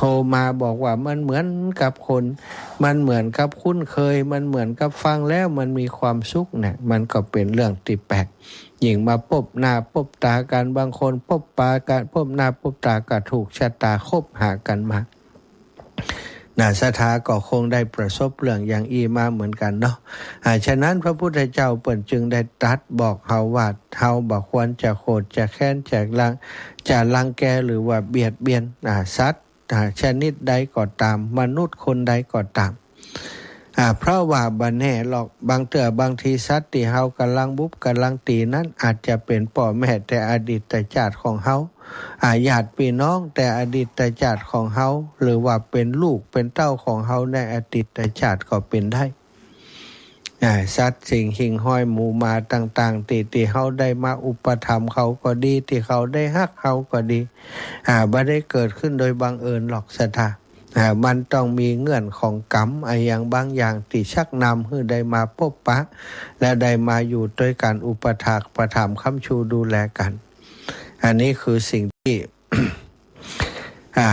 รมาบอกว่ามันเหมือนกับคนมันเหมือนกับคุ้นเคยมันเหมือนกับฟังแล้วมันมีความสุขเนี่ยมันก็เป็นเรื่องที่แปลกยิ่งมาพบหน้าพบตากันบางคนพบปะกันพบหน้าพบตาก็ถูกชะตาคบหากันมาศรัทธาก็คงได้ประสบเรื่องอย่างอีมาเหมือนกันเนาะฉะนั้นพระพุทธเจ้าเปิ่นจึงได้ตรัสบอกเฮาว่าเฮาบ่ควรจะโกรธจะแค้นจะรังแกหรือว่าเบียดเบียนสัตว์ชนิดใดก็ตามมนุษย์คนใดก็ตามเพราะว่าบ่แน่หรอกบางบางทีสัตว์ที่เฮากำลังบุบกำลังตีนั้นอาจจะเป็นพ่อแม่แต่อดีตชาติของเฮาญาติพี่น้องแต่อดีตชาติของเฮาหรือว่าเป็นลูกเป็นเต้าของเฮาในอดีตชาติก็เป็นได้สัตว์สิ่งหิ่งห้อยหมู่มาต่างๆที่เฮาได้มาอุปถัมภ์เขาก็ดีที่เขาได้ฮักเขาก็ดีบ่ได้เกิดขึ้นโดยบังเอิญหรอกศรัทธามันต้องมีเงื่อนของกรรมอย่างบางอย่างที่ชักนำให้ได้มาพบปะและได้มาอยู่ด้วยกันอุปถากประถมค้ำชูดูแลกันอันนี้คือสิ่งที่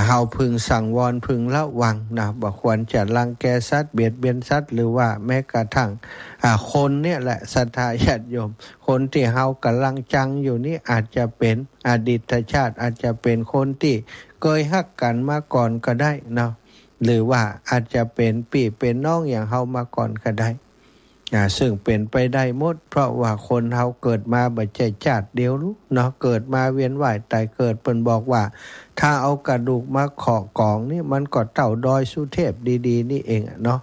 เฮาพึงสั่งวรพึงระวังนะบ่ควรจะรังแกสัตว์เบียดเบียนสัตว์หรือว่าแม้กระทั่งคนเนี่ยแหละศรัทธาญาติโยมคนที่เฮากำลังจังอยู่นี่อาจจะเป็นอดีตชาติอาจจะเป็นคนที่เคยฮักกันมาก่อนก็ได้เนาะหรือว่าอาจจะเป็นพี่เป็นน้องอย่างเฮามาก่อนก็ได้ซึ่งเป็นไปได้หมดเพราะว่าคนเฮาเกิดมาบ่ใช่ชาติเดียวรู้เนาะเกิดมาเวียนว่ายตายเกิดเปิ้นบอกว่าถ้าเอากระดูกมาขอกองนี่มันก็เต่าดอยสุเทพดีๆนี่เองเนาะ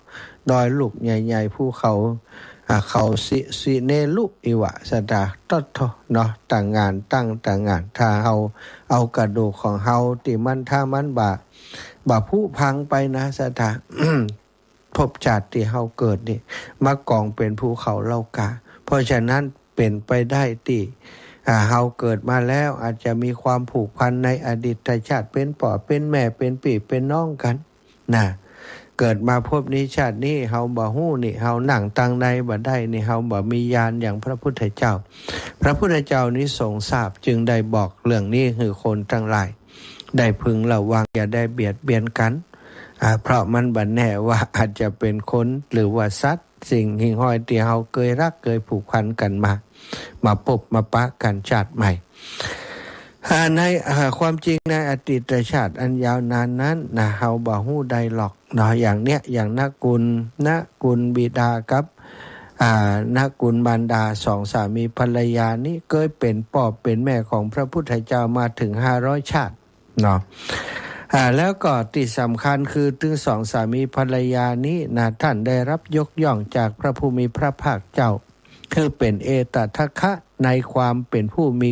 ดอยลูกใหญ่ๆภูเขาเขาสิเนลุอิวะสดาตดเนาะต่างงานตั้งถ้าเอากระดูกของเฮาที่มันถ้ามันบ่ผุพังไปนะสดา ภพชาติที่เฮาเกิดนี่มากองเป็นภูเขาเหล่ากาเพราะฉะนั้นเป็นไปได้ที่เฮาเกิดมาแล้วอาจจะมีความผูกพันในอดีตชาติเป็นพ่อเป็นแม่เป็นพี่เป็นน้องกันนะเกิดมาพบนี้ชาตินี้เฮาบ่ฮู้นี่เฮานั่งตังใดบ่ได้นี่เฮาบ่มีญาณอย่างพระพุทธเจ้าพระพุทธเจ้านี้ทรงทราบจึงได้บอกเรื่องนี้ให้คนทั้งหลายได้พึงระวังอย่าได้เบียดเบียนกันเพราะมันบัดแน่ว่าอาจจะเป็นคนหรือว่าสัตว์สิ่งหิ่งห้อยที่เฮาเคยรักเคยผูกพันกันมาพบมาปะกันชาติใหม่ในความจริงในอดีตชาติอันยาวนานนั้นนะเฮาบ่ฮู้ใดหรอกเนาะอย่างเนี้ยอย่างนกุลบิดากับนกุลมารดาสองสามีภรรยานี้เคยเป็นพ่อเป็นแม่ของพระพุทธเจ้ามาถึง500ชาติเนาะแล้วก็ที่สำคัญคือถึงสองสามีภรรยานี้นะท่านได้รับยกย่องจากพระผู้มีพระภาคเจ้าคือเป็นเอตทัคคะในความเป็นผู้มี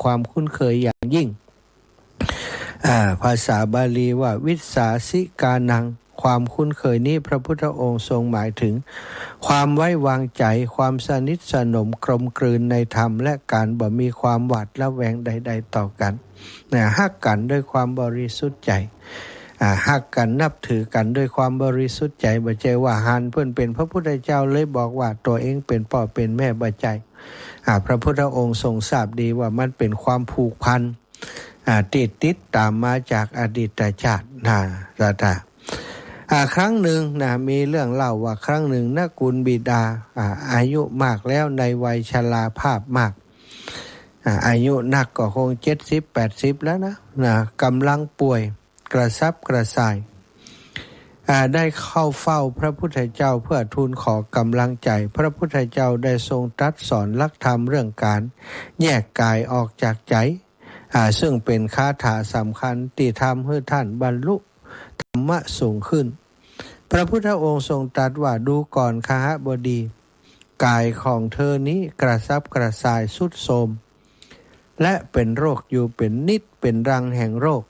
ความคุ้นเคยอย่างยิ่งภาษาบาลีว่าวิสาสิกานังความคุ้นเคยนี้พระพุทธองค์ทรงหมายถึงความไว้วางใจความสนิทสนมกลมกลืนในธรรมและการบ่มีความหวาดระแวงใดๆต่อกันฮักกันด้วยความบริสุทธิ์ใจฮักกันนับถือกันด้วยความบริสุทธิ์ใจบ่ใช่ว่าหันเพิ่นเป็นพระพุทธเจ้าเลยบอกว่าตัวเองเป็นพ่อเป็นแม่บ่ใจพระพุทธองค์ทรงทราบดีว่ามันเป็นความผูกพันติดตามมาจากอดีตชาติครั้งหนึ่งมีเรื่องเล่าว่าครั้งหนึ่งนกุลบิดาอายุมากแล้วในวัยชราภาพมากอายุนักก็คง70-80แล้วนะกำลังป่วยกระซับกระส่ายได้เข้าเฝ้าพระพุทธเจ้าเพื่อทูลขอกำลังใจพระพุทธเจ้าได้ทรงตรัสสอนหลักธรรมเรื่องการแยกกายออกจากใจซึ่งเป็นคาถาสำคัญที่ทำให้ท่านบรรลุธรรมะสูงขึ้นพระพุทธองค์ทรงตรัสว่าดูก่อนคหบดีกายของเธอนี้กระซับกระส่ายทรุดโทรมและเป็นโรคอยู่เป็นนิดเป็นรังแห่งโรค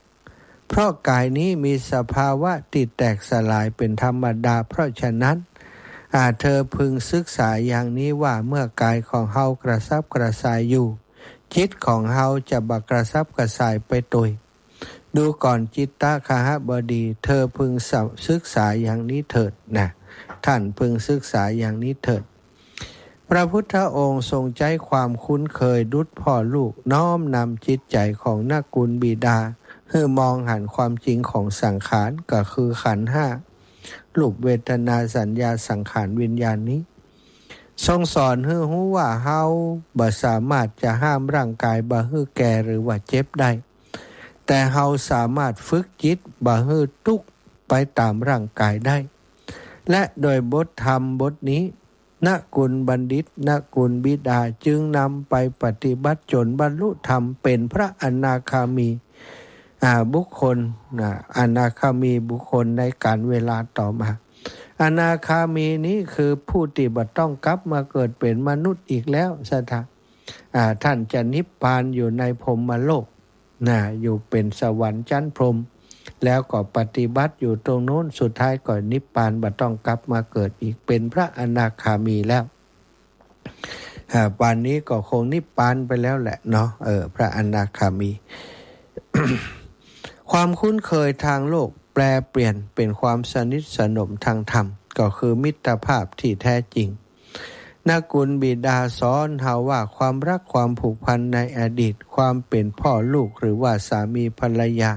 เพราะกายนี้มีสภาวะที่แตกสลายเป็นธรรมดาเพราะฉะนั้นเธอพึงศึกษาอย่างนี้ว่าเมื่อกายของเฮากระซับกระส่ายอยู่จิตของเฮาจะบักกระซับกระส่ายไปตุยดูก่อนจิตตคหบดีเธอพึงศึกษาอย่างนี้เถิดนะท่านพึงศึกษาอย่างนี้เถิดพระพุทธองค์ทรงใจความคุ้นเคยดุจพ่อลูกน้อมนำจิตใจของนกุลบิดา ให้มองหันความจริงของสังขารก็คือขันธ์ห้ารูปเวทนาสัญญาสังขารวิญญาณนี้ทรงสอนให้รู้ว่าเฮาบ่สามารถจะห้ามร่างกายบ่ให้แก่หรือว่าเจ็บได้แต่เฮาสามารถฝึกจิตบ่ให้ทุกข์ไปตามร่างกายได้และโดยบทธรรมบทนี้นกุลบัณฑิตนกุลบิดาจึงนำไปปฏิบัติจนบรรลุธรรมเป็นพระอนาคามีบุคคลอนาคามีบุคคลในการเวลาต่อมาอนาคามีนี้คือผู้ที่บ่ต้องกลับมาเกิดเป็นมนุษย์อีกแล้วสถาท่านจะนิพพานอยู่ในพรหมโลกอยู่เป็นสวรรค์ชั้นพรหมแล้วก็ปฏิบัติอยู่ตรงโน้นสุดท้ายก็นิพพานบ่ต้องกลับมาเกิดอีกเป็นพระอนาคามีแล้วป่านนี้ก็คงนิพพานไปแล้วแหละเนาะพระอนาคามี ความคุ้นเคยทางโลกแปลเปลี่ยนเป็นความสนิทสนมทางธรรมก็คือมิตรภาพที่แท้จริงนกุลบิดาสอนเฮาว่าความรักความผูกพันในอดีตความเป็นพ่อลูกหรือว่าสามีภรรยา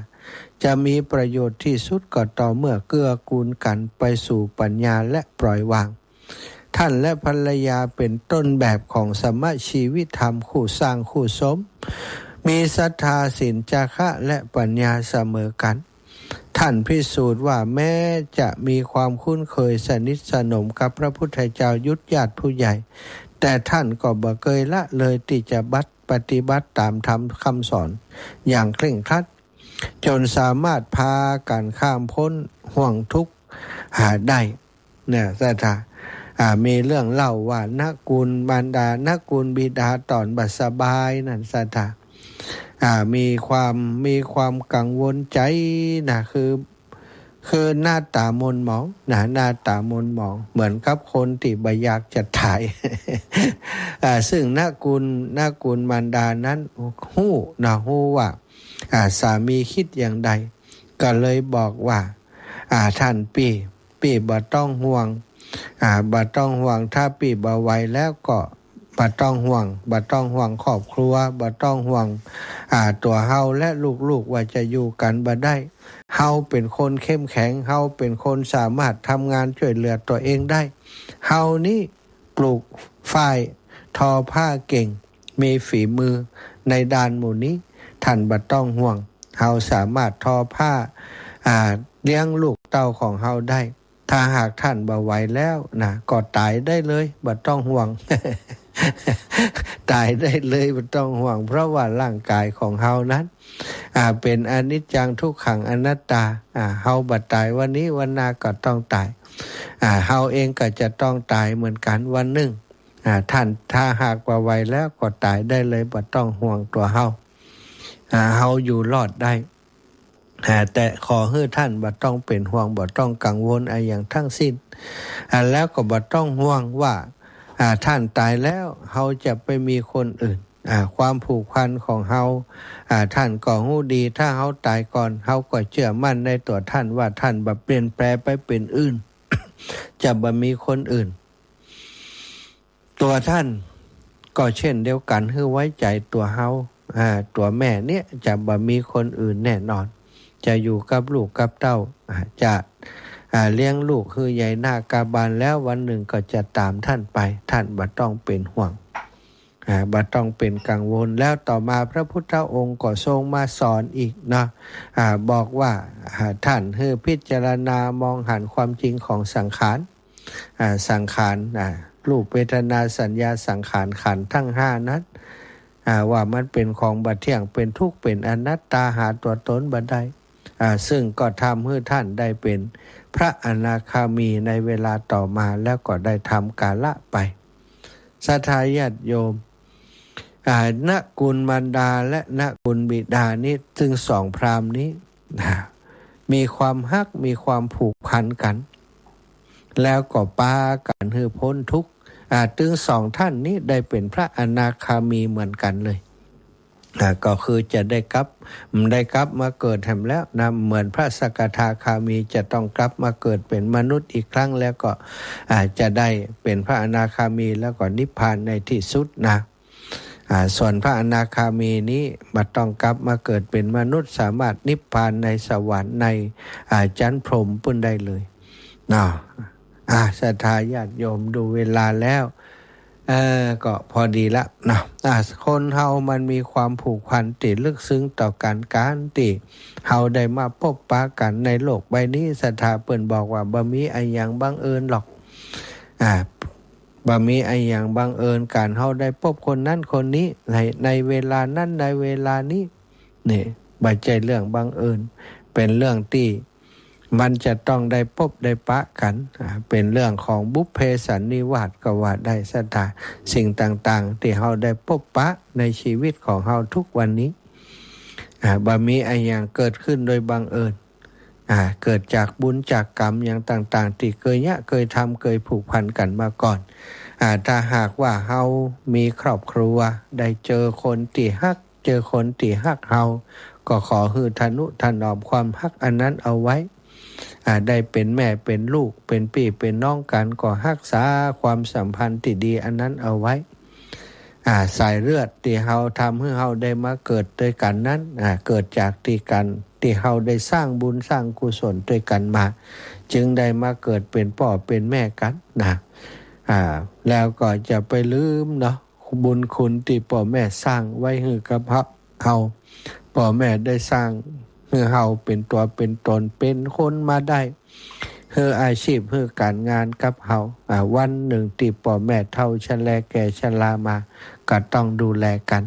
จะมีประโยชน์ที่สุดก็ต่อเมื่อเกื้อกูลกันไปสู่ปัญญาและปล่อยวางท่านและภรรยาเป็นต้นแบบของสมชีวิตธรรมคู่สร้างคู่สมมีศรัทธาศีลจาคะและปัญญาเสมอกันท่านพิสูจน์ว่าแม้จะมีความคุ้นเคยสนิทสนมกับพระพุทธเจ้ายุทธญาติผู้ใหญ่แต่ท่านก็บ่เคยละเลยที่จะปฏิบัติตามธรรมคำสอนอย่างเคร่งครัดจนสามารถพากันข้ามพ้นห่วงทุกข์ได้เนี่ยศรัทธามีเรื่องเล่าว่านักกุลมารดานักกุลบิดาตอนบัดสบายนั่นศรัทธามีความกังวลใจคือหน้าตามนหมองหน้าตามนหมองเหมือนกับคนที่บ่อยากจะถ่าย ซึ่งนักกุลมารดานั้นฮู้ว่าสามีคิดอย่างใดก็เลยบอกว่าท่านปี่บ่ต้องห่วงถ้าปี่บ่ไหวแล้วก็บ่ต้องห่วงครอบครัวบ่ต้องห่วงตัวเฮาและลูกๆว่าจะอยู่กันบ่ได้เฮาเป็นคนเข้มแข็งเฮาเป็นคนสามารถทำงานช่วยเหลือตัวเองได้เฮานี่ปลูกฝ้ายทอผ้าเก่งมีฝีมือในด้านหมู่นี้ท่านบ่ต้องห่วงเฮาสามารถทอผ้าเลี้ยงลูกเต้าของเฮาได้ถ้าหากท่านบ่ไหวแล้วก็ตายได้เลยบ่ต้องห่วง ตายได้เลยบ่ต้องห่วงเพราะว่าร่างกายของเฮานั้นเป็นอนิจจังทุกขังอนัตตาเฮาบ่ตายวันนี้วันหน้าก็ต้องตายเฮาเองก็จะต้องตายเหมือนกันวันหนึ่งท่านถ้าหากว่าไหวแล้วก็ตายได้เลยบ่ต้องห่วงตัวเฮาอยู่รอดได้แต่ขอให้ท่านบ่ต้องเป็นห่วงบ่ต้องกังวลอะไรอย่างทั้งสิ้นแล้วก็บ่ต้องห่วงว่าท่านตายแล้วเฮาจะไปมีคนอื่นความผูกพันของเฮาท่านก็รู้ดีถ้าเฮาตายก่อนเฮาก็เชื่อมั่นในตัวท่านว่าท่านบ่เปลี่ยนแปลงไปเป็นอื่น จะบ่มีคนอื่นตัวท่านก็เช่นเดียวกันให้ไว้ใจตัวเฮาตัวแม่เนี่ยจะบ่มีคนอื่นแน่นอนจะอยู่กับลูกกับเต้าจะเลี้ยงลูกคือใหญ่หน้ากาบาลแล้ววันหนึ่งก็จะตามท่านไปท่านบ่ต้องเป็นห่วงบ่ต้องเป็นกังวลแล้วต่อมาพระพุทธองค์ก็ทรงมาสอนอีกนะบอกว่าท่านให้พิจารณามองหันความจริงของสังขารรูปเวทนาสัญญาสังขารขันธ์ทั้ง5นั้นว่ามันเป็นของบ่เที่ยงเป็นทุกข์เป็นอนัตตาหาตัวตนบ่ได้ซึ่งก็ทำให้ท่านได้เป็นพระอนาคามีในเวลาต่อมาแล้วก็ได้ทำกาละไปศรัทธาญาติโยมนกุลมารดาและนกุลบิดานี้ซึ่ง2พราหมณ์นี้มีความฮักมีความผูกพันกันแล้วก็ปากันให้พ้นทุกข์ถึง2ท่านนี้ได้เป็นพระอนาคามีเหมือนกันเลยก็คือจะได้กลับมาเกิดแห่งแล้วเหมือนพระสกทาคามีจะต้องกลับมาเกิดเป็นมนุษย์อีกครั้งแล้วก็จะได้เป็นพระอนาคามีแล้วก็นิพพานในที่สุด ส่วนพระอนาคามีนี้มาต้องกลับมาเกิดเป็นมนุษย์สามารถนิพพานในสวรรค์ในจันทร์พรหมปุ่นได้เลยเนาะศรัทธาญาติโยมดูเวลาแล้วก็พอดีละเนาะคนเฮามันมีความผูกพันติดลึกซึ้งต่อกันการติเฮาได้มาพบปะกันในโลกใบนี้ศรัทธาเปิ้นบอกว่าบ่มีไอ้หยังบังเอิญหรอกบ่มีไอ้หยังบังเอิญการเฮาได้พบคนนั้นคนนี้ในเวลานั้นในเวลานี้นี่บ่ใช่เรื่องบังเอิญเป็นเรื่องที่มันจะต้องได้พบได้ปะกันเป็นเรื่องของบุพเพสันนิวาสก็ว่าได้ศรัทธาสิ่งต่างๆที่เฮาได้พบปะในชีวิตของเฮาทุกวันนี้บ่มีไอ้หยังเกิดขึ้นโดยบังเอิญเกิดจากบุญจากกรรมอย่างต่างๆที่เคยทำเคยผูกพันกันมาก่อนถ้าหากว่าเฮามีครอบครัวได้เจอคนที่ฮักเจอคนที่ฮักเฮาก็ขอฮือทนุถนอมความฮักอันนั้นเอาไว้ได้เป็นแม่เป็นลูกเป็นพี่เป็นน้องกันก็รักษาความสัมพันธ์ที่ดีอันนั้นเอาไว้สายเลือดที่เฮาทำให้เฮาได้มาเกิดด้วยกันนั้นเกิดจากที่เฮาได้สร้างบุญสร้างกุศลด้วยกันมาจึงได้มาเกิดเป็นพ่อเป็นแม่กันนะแล้วก็จะไปลืมเนาะบุญคุณที่พ่อแม่สร้างไว้ให้กับเฮาพ่อแม่ได้สร้างให้เฮาเป็นตัวเป็นตนเป็นคนมาได้เพื่ออาชีพเพื่อการงานกับเฮาวันหนึ่งที่พ่อแม่เฒ่าชราแก่ชรามาก็ต้องดูแลกัน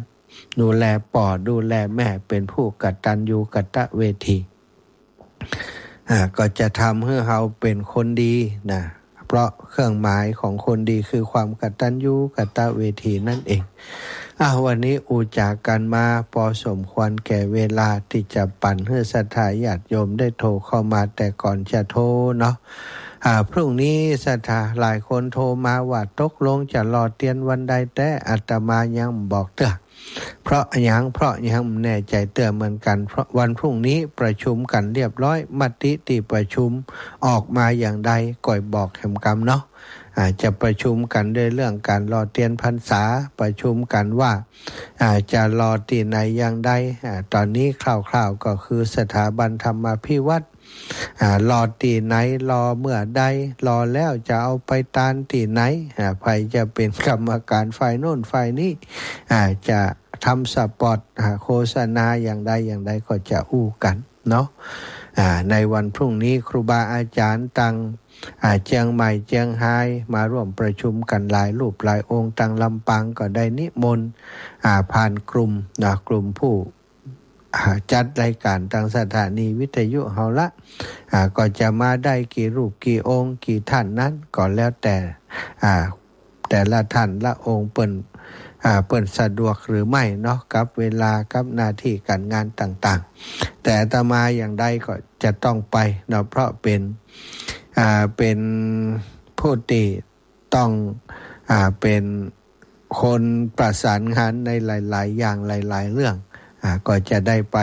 ดูแลพ่อดูแลแม่เป็นผู้กตัญญูกตเวทีก็จะทำให้เฮาเป็นคนดีนะเพราะเครื่องหมายของคนดีคือความกตัญญูกตเวทีนั่นเองวันนี้อูจากกันมาพอสมควรแก่เวลาที่จะปั่นให้ศรัทธาญาติโยมได้โทรเข้ามาแต่ก่อนจะโทรเนาะพรุ่งนี้ศรัทธาหลายคนโทรมาว่าตกลงจะรอเตียนวันใดแต่อาตมายังบอกเตื้อเพราะยังแน่ใจเตื้อเหมือนกันเพราะวันพรุ่งนี้ประชุมกันเรียบร้อยมติที่ประชุมออกมาอย่างใดก่อยบอกแห่งกรรมเนาะจะประชุมกันด้วยเรื่องการรอเตียนพรรษาประชุมกันว่าจะรอที่ไหนอย่างใดตอนนี้คร่าวๆก็คือสถาบันธรรมาภิวัตรรอที่ไหนรอเมื่อใดรอแล้วจะเอาไปตานที่ไหนใครจะเป็นกรรมการฝ่ายโน่นฝ่ายนี้จะทำสปอตโฆษณาอย่างใดก็จะอู้กันเนาะในวันพรุ่งนี้ครูบาอาจารย์ตังเชียงใหม่เชียงไฮ้มาร่วมประชุมกันหลายรูปหลายองค์ตังลำปางก็ได้นิมนต์ผ่านกลุ่มผู้จัดรายการทางสถานีวิทยุเฮาละก็จะมาได้กี่รูปกี่องค์กี่ท่านนั้นก็แล้วแต่ละท่านละองค์เปิ้นสะดวกหรือไม่เนาะกับเวลากับหน้าที่การงานต่างๆแต่อาตมาอย่างใดก็จะต้องไปเนาะเพราะเป็นผู้ที่ต้องเป็นคนประสานงานในหลายๆอย่างหลายๆเรื่องก็จะได้ไป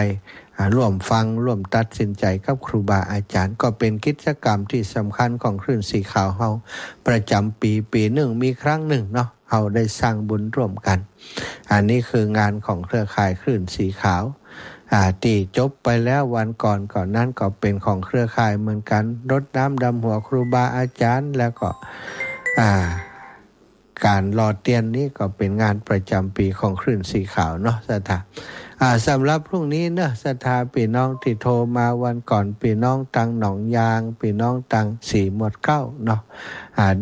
ร่วมฟังร่วมตัดสินใจกับครูบาอาจารย์ก็เป็นกิจกรรมที่สำคัญของคลื่นสีขาวเฮาประจำปีหนึ่งมีครั้งหนึ่งเนาะเฮาได้สร้างบุญร่วมกันอันนี้คืองานของเครือข่ายคลื่นสีขาวที่จบไปแล้ววันก่อนนั้นก็เป็นของเครือข่ายเหมือนกันรดน้ำดำหัวครูบาอาจารย์แล้วก็การรอเตียนนี้ก็เป็นงานประจำปีของคลื่นสีขาวเนาะศรัทธาสำหรับพรุ่งนี้เนาะศรัทธาพี่น้องที่โทรมาวันก่อนพี่น้องตังหนองยางพี่น้องตังสีหมดเก้าเนาะ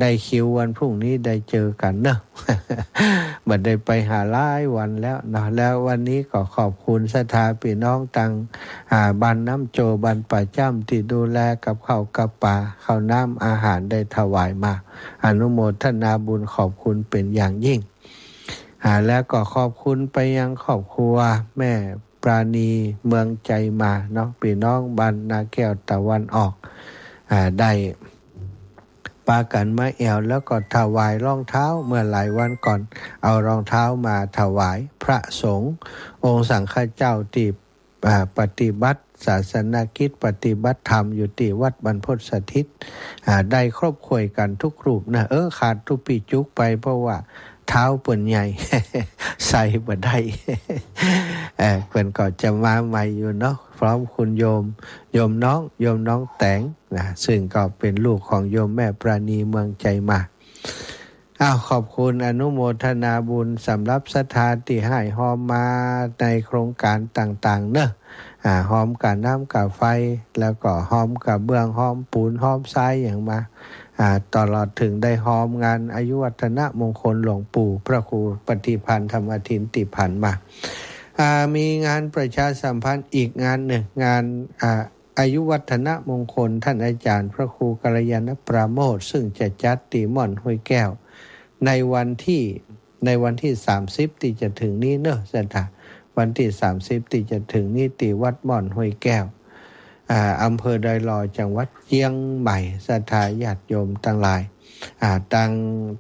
ได้คิววันพรุ่งนี้ได้เจอกันเนาะ บัดได้ไปหาหลายวันแล้วเนาะแล้ววันนี้ก็ขอบคุณศรัทธาพี่น้องตังบ้านน้ำโจบ้านป่าจ้ำที่ดูแลกับข้าวกับปลาข้าวน้ำอาหารได้ถวายมาอนุโมทนาบุญขอบคุณเป็นอย่างยิ่งแล้วก็ขอบคุณไปยังครอบครัวแม่ปราณีเมืองใจมาเนาะพี่น้องบ้านนาแก้วตะวันออกได้ปากันมาแอวแล้วก็ถวายรองเท้าเมื่อหลายวันก่อนเอารองเท้ามาถวายพระสงฆ์องค์สังฆเจ้าที่ปฏิบัติศาสนกิจปฏิบัติธรรมอยู่ที่วัดบรรพตสถิตได้ครบควยกันทุกรูปนะขาดทุกปีจุกไปเพราะว่า เท้าเปิ่นใหญ่ ใส่บ่ได้ เพิ่นก็จะมาใหม่อยู่เนาะพร้อมคุณโยมน้องแตงนะซึ่งก็เป็นลูกของโยมแม่ปราณีเมืองใจมาขอบคุณอนุโมทนาบุญสำหรับศรัทธาที่ให้หอมมาในโครงการต่างๆเนอะหอมกับน้ำกับไฟแล้วก็หอมกับเบื้องหอมปูนหอมทรายอย่างมาตลอดถึงได้หอมงานอายุวัฒนมงคลหลวงปู่พระครูปฏิพันธ์ธรรมทินติพันธ์มามีงานประชาสัมพันธ์อีกงานหนึ่งงานอายุวัฒนมงคลท่านอาจารย์พระครูกัลยาณปราโมทย์ซึ่งจะจัดที่ม่อนห้วยแก้วในวันที่30ที่จะถึงนี้เนอะสัตว์วันที่30ที่จะถึงนี้ที่วัดม่อนห้วยแก้วอำเภอดอยลอจังหวัดเชียงใหม่ศรัทธาญาติโยมทั้งหลาย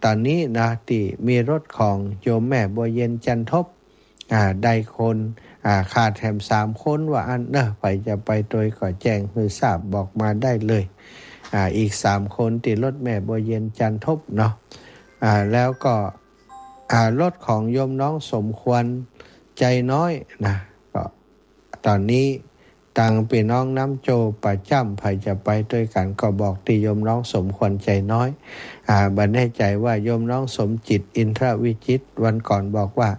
ตอนนี้นะที่มีรถของโยมแม่บัวเย็นจันทบได้คนขาดแถม3คนว่าอันเนอะไปจะไปโดยก็แจ้งคือทราบบอกมาได้เลยอีก3คนที่รถแม่บัวเย็นจันทบเนาะแล้วก็รถของโยมน้องสมควรใจน้อยนะก็ตอนนี้ต่างพี่น้องน้ำโจประจำใครจะไปด้วยกันก็บอกที่โยมน้องสมควรใจน้อยบันแน่ใจว่าโยมน้องสมจิตอินทรวิจิตวันก่อนบอกว่า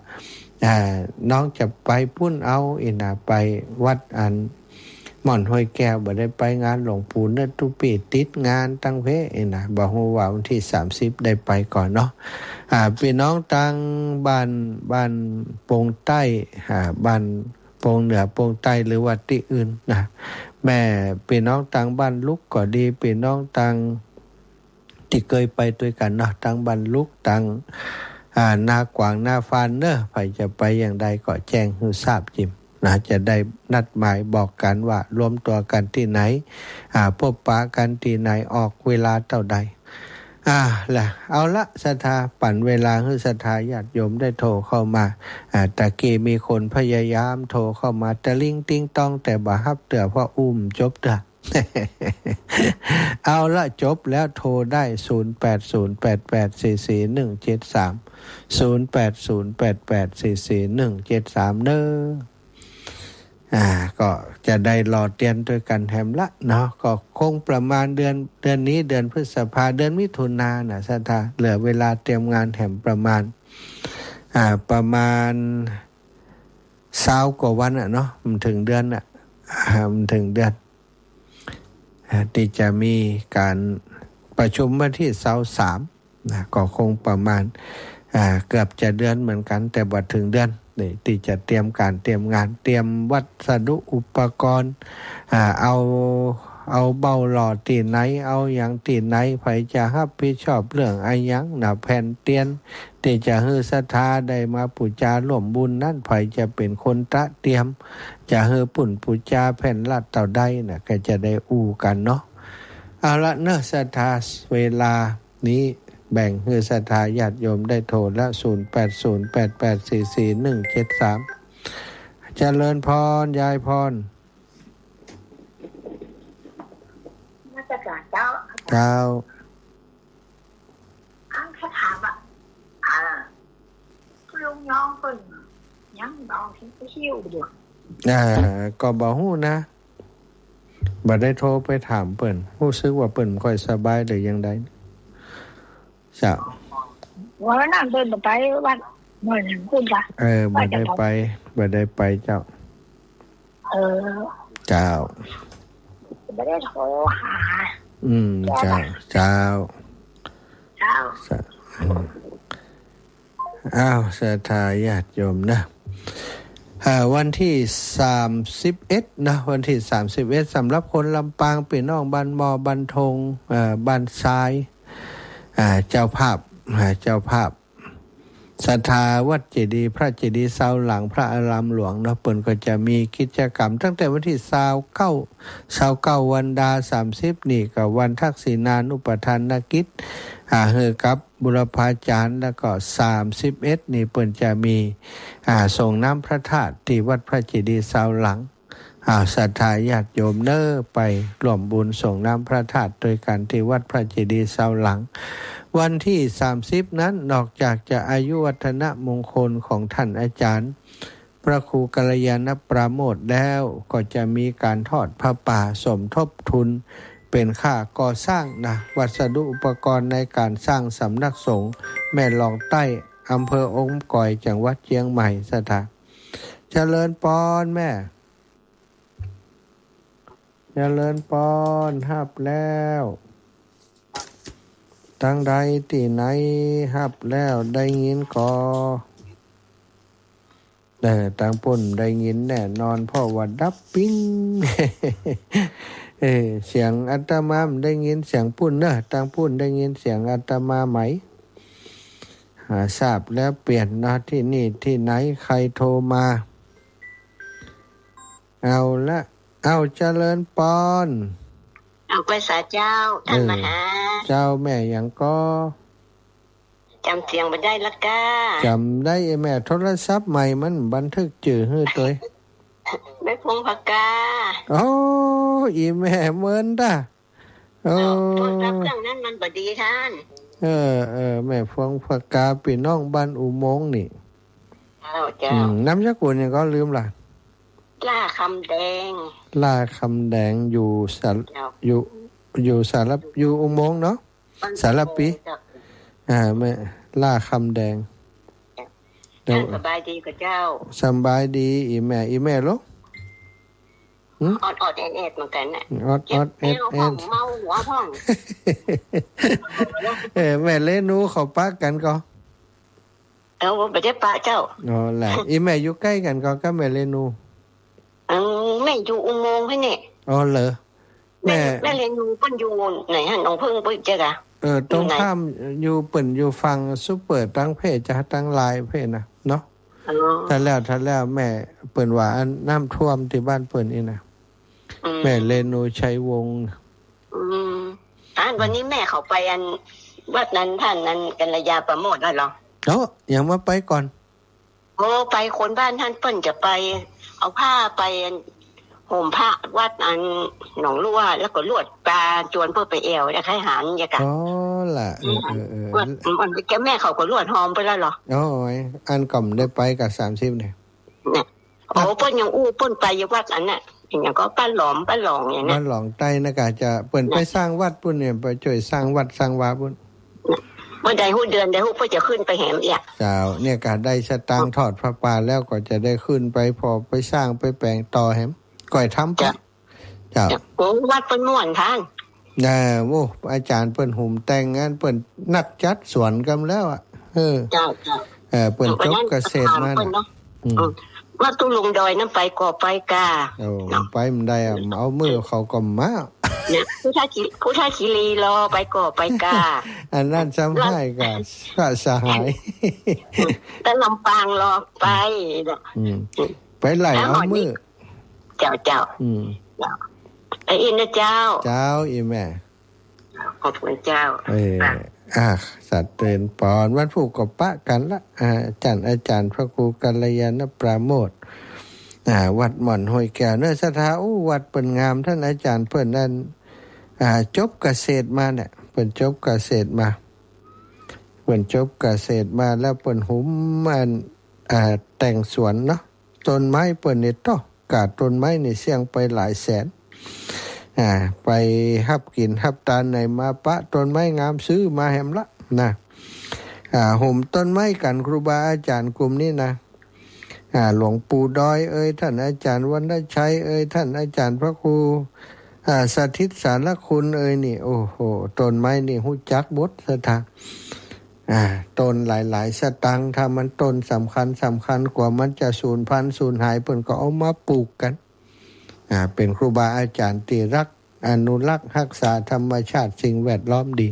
น้องจะไปปุ้นเอาไปวัดอันหม่อนห้วยแก้วบ่ได้ไปงานหลวงปู่เนื้อทุปีติดงานตั้งเพบอกว่าวันที่30ได้ไปก่อนเนาะพี่น้องตั้งบ้านโป่งใต้บ้านโป่งเหนือโป่งใต้หรือว่าที่อื่นนะแม่พี่น้องตั้งบ้านลุกก็ดีพี่น้องตั้งที่เคยไปด้วยกันเนาะตั้งบ้านลุกตั้งนากวางนาฟานเนอะใครจะไปอย่างใดก็แจ้งให้ทราบจิมนะจะได้นัดหมายบอกกันว่ารวมตัวกันที่ไหนพบปะกันที่ไหนออกเวลาเท่าใดล่ะเอาละศรัทธาปั่นเวลาให้ศรัทธาญาติโยมได้โทรเข้ามาตะกี้มีคนพยายามโทรเข้ามาตะลิงติ้งต้องแต่บ่ฮับเตือเพราะจบเด้อ เอาละจบแล้วโทรได้0808844173 0808844173เน้อก็จะได้รอเตียนด้วยกันแถมละเนาะก็คงประมาณเดือนนี้เดือนพฤษภาเดือนมิถุนายนศรัทธาเหลือเวลาเตรียมงานแถมประมาณ20กว่าวันเนาะมันถึงเดือนมันถึงเดือนที่จะมีการประชุมวันที่23นะก็คงประมาณเกือบจะเดือนเหมือนกันแต่บ่ถึงเดือนที่จะเตรียมการเตรียมงานเตรียมวัสดุอุปกรณ์เอาเบาหล่อตีไหนเอาอย่างตีไหนไผจะรับผิดชอบเรื่องอะไรยังแผ่นเตียนที่จะให้ศรัทธาได้มาปูจาร่วมบุญนั่นไผจะเป็นคนเตรียมจะให้ปุ่นปูจาแผ่นลัดเต่าใดก็จะได้อู้กันเนาะเอาละเนอะศรัทธาเวลานี้แบ่งให้ศรัทธาญาติโยมได้โทรละ0808844173เจริญพรยายพรมาจากเจ้าแค่ถามลุงน้องเปิ่นยังบอกที่ไปเที่ยวอยู่ก็บอกฮู้นะบ่ได้โทรไปถามเปิ่นรู้สึกว่าเปิ่นค่อยสบายหรือยังไดจ้ะวันนั้นเดินไปวัดเหมือนคุณจ้ะบ่ได้ไปเจ้าเจ้าไม่ได้โทรหาเจ้าศรัทธาญาติโยมนะวันที่31นะวันที่31สำหรับคนลำปางพี่น้องบ้านมอบ้านทงบ้านทรายเจ้าภาพศรัทธาวัดเจดีย์พระเจดีย์เสาหลังพระอารามหลวงเนาะเปิ้นก็จะมีกิจกรรมตั้งแต่วันที่29วันดา30นี่ก็วันทักษิณานุปทานกิจกับบุรพาจารย์แล้วก็31นี่เปิ้นจะมีส่งน้ำพระธาตุที่วัดพระเจดีย์เสาหลังศรัทธาญาติโยมไปร่วมบุญส่งน้ำพระธาตุโดยการที่วัดพระเจดีย์เสาหลัง วันที่30นั้นนอกจากจะอายุวัฒนมงคลของท่านอาจารย์พระครูกัลยาณปราโมทย์แล้วก็จะมีการทอดผ้าป่าสมทบทุนเป็นค่าก่อสร้างนะวัสดุอุปกรณ์ในการสร้างสำนักสงฆ์แม่ลองใต้อำเภอองค์ก่อยจังหวัดเชียงใหม่สถานเจริญปอนแม่เจริญปอนฮับแล้วตั้งใดที่ไหนฮับแล้วได้ยินก็ต่างปุ่นได้ยินแน่นอนเพราะว่าดับปิ้ง เสียงอาตมาได้ยินเสียงปุ่นเนอะต่างปุ่นได้ยินเสียงอาตมาไหมทราบแล้วเปลี่ยนนะที่นี่ที่ไหนใครโทรมาเอาละเอาเจริญปอนเอาไปสาเจ้าท่านมหาเจ้าแม่ยังก็จำเสียงมาได้ละก้าจำได้แม่โทรศัพท์ใหม่มันบันทึกจื่อฮื้อตัวแม่พงพกาโอ้อีแม่เมินด่ะโอ้โทรศัพท์เครื่องนั้นมันบ่ดีท่านแม่พงพกาพี่น้องบ้านอุโมงค์นี่เจ้าน้ำยากุลยังก็ลืมล่ะล่าคำแดงอยู่สารอยู่อุโมงค์เนาะสารปีแม่ล่าคำแดงสบายดีกับเจ้าสบายดีอีแม่ลูกอดแอดเหมือนกันน่ะอดแอดเมาหัวพ่องแม่เล่นูเขาปะกันก็ไม่ได้ปะเจ้าอ๋อแหละอีแม่อยู่ใกล้กันก็แม่เล่นูแม่อยู่อุโมงค์ให้เนี่ยอ๋อเหรอแม่เรียนอยู่เปิ้นอยู่ไหนฮะน้องเพิ่งไปเจอกะตรงข้ามอยู่เปิ้นอยู่ฟังซุปเปอร์ตั้งเพจจะตั้งลายเพจนะเนาะถ้าแล้วแม่เปิ้นว่าน้ำท่วมที่บ้านเปิ้นนี่นะแม่เรนูชัยวงศ์วันนี้แม่เขาไปวัดนั้นท่านนั้นกัลยาประโมทนั่นหรออย่างมาไปก่อนไปคนบ้านท่านเปิ้นจะไปเอาผ้าไปห่มผ้าวัดหนองลั่วแล้วก็ลวดปลาจวนเพื่อไปเอวแล้วให้หารยากะล่ะมันแกแม่เขาก็ลวดหอมไปแล้วเหรออันก่อมได้ไปกับ30เนี่ยเปิ้นยังเปิ้นไปวัดน่ะอย่างก็ป้าหลอมอย่างนั้นบ้านหลองใต้นะกะจะเปิ้นไปสร้างวัดปุ่นเนี่ยไปช่วยสร้างวัดสร้างวาปุ่นเมื่อใดฮู้เดือนใดฮู้เพิ่นจะขึ้นไปแหมอีกเจ้าเนี่ยกะได้สตางค์ทอดพระป่าแล้วก็จะได้ขึ้นไปพอไปสร้างไปแปลงต่อแหมก่อยทำปะเจ้าวัดเปิ้นม่วนท่านอาจารย์เปิ้นหุ่มแต่งงานเปิ้นนักจัดสวนกันแล้วอ่ะเจ้าเปิ้นจบเกษตรมาว่าตุ้ลงดอยนั้นไปก่อไปกาไปมันได้เอามือเขาก็มาเนี่ยผู้ชายขี่ลีรอไปก่อไปกาอันนั้นจำให้กันก็สหายแต่ลำปางรอไปไปไหลเอามือเจ้าไอ้อินนะเจ้าอีแม่ขอบคุณเจ้าสัตว์เตือนปอนวันผูกกับปะกันละอาจารย์พระครูกัลยาณปราโมทย์วัดหม่อนห้วยแก้วเนื้อสถาวัดเปิ่นงามท่านอาจารย์เพิ่นนั้นจบเกษตรมาเนี่ยเปิ่นจบเกษตรมาแล้วเปิ่นหุ้มแต่งสวนเนาะต้นไม้เปิ่นนี่ต่อกาดต้นไม้นี่เสี่ยงไปหลายแสนไปฮับกินฮับตาลในมาปะต้นไม้งามซื้อมาแหมละนะห่มต้นไม้กันครูบาอาจารย์กลุ่มนี้นะหลวงปู่ดอยท่านอาจารย์วรรณชัยท่านอาจารย์พระครูสถิตสารคุณนี่โอ้โหต้นไม้นี่ฮู้จักบดสถานต้นหลายๆสตังค์ถ้ามันต้นสำคัญกว่ามันจะสูญพันธุ์สูญหายเพิ่นก็เอามาปลูกกันเป็นครูบาอาจารย์ที่รักอนุรักษ์รักษาธรรมชาติสิ่งแวดล้อมดี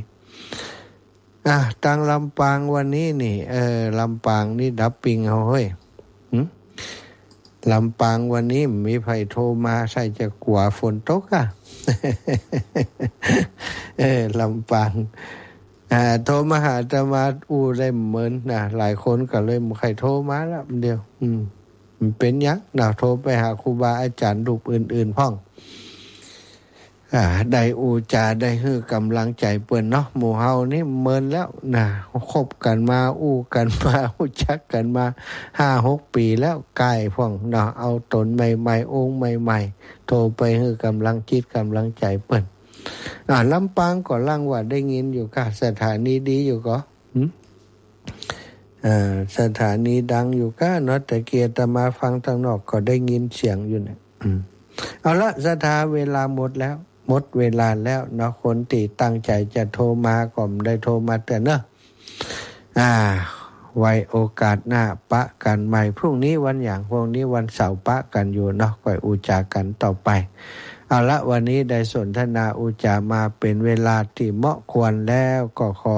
ตังลำปางวันนี้นี่ลำปางนี่ดับปิงเอาเฮ้ยลำปางวันนี้มีไผโทรมาใส่จะกลัวฝนตกลำปางโทรมาหาอาตมาได้เหมือนหลายคนก็เลยใครโทรมาแล้วเดียวมันเป็นยักษ์โทรไปหาครูบาอาจารย์รูปอื่นๆพ่อง ได้อูจาได้ฮื้อกำลังใจเปิ้นเนาะหมู่เฮานี่เมินแล้วนะคบกันมาอู้กันมารู้จักกันมา 5-6 ปีแล้วใกล้พ่องเนาะเอาตนใหม่ๆองค์ใหม่ๆโทรไปฮื้อกำลังจิตกำลังใจเปิ้นลำปางก็ลังว่าได้ยินอยู่ค่ะสถานีดีอยู่ก็สถานีดังอยู่ก็เนาะแต่เกียรติมาฟังทางนอกก็ได้ยินเสียงอยู่เนี่ยเอาละสถาเวลาหมดแล้วหมดเวลาแล้วเนาะคนที่ตั้งใจจะโทรมาก็ไม่ได้โทรมาแต่เนาะไว้โอกาสหน้าปะกันใหม่พรุ่งนี้วันอย่างพรุ่งนี้วันเสาร์ปะกันอยู่เนาะค่อยอุจากันต่อไปเอาละวันนี้ได้สนทนาอุจามาเป็นเวลาที่เหมาะควรแล้วก็ขอ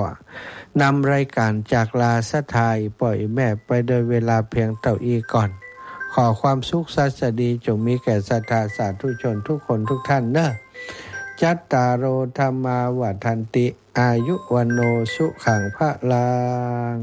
นำรายการจากลาสถายปล่อยแม่ไปโดยเวลาเพียงเท่านี้ก่อนขอความสุขสัสดีจงมีแก่ศรัทธาสาธุชนทุกคนทุกท่านเนอะจัตตารโอธรรมาวัฏันติอายุวันโนสุขังพระลัง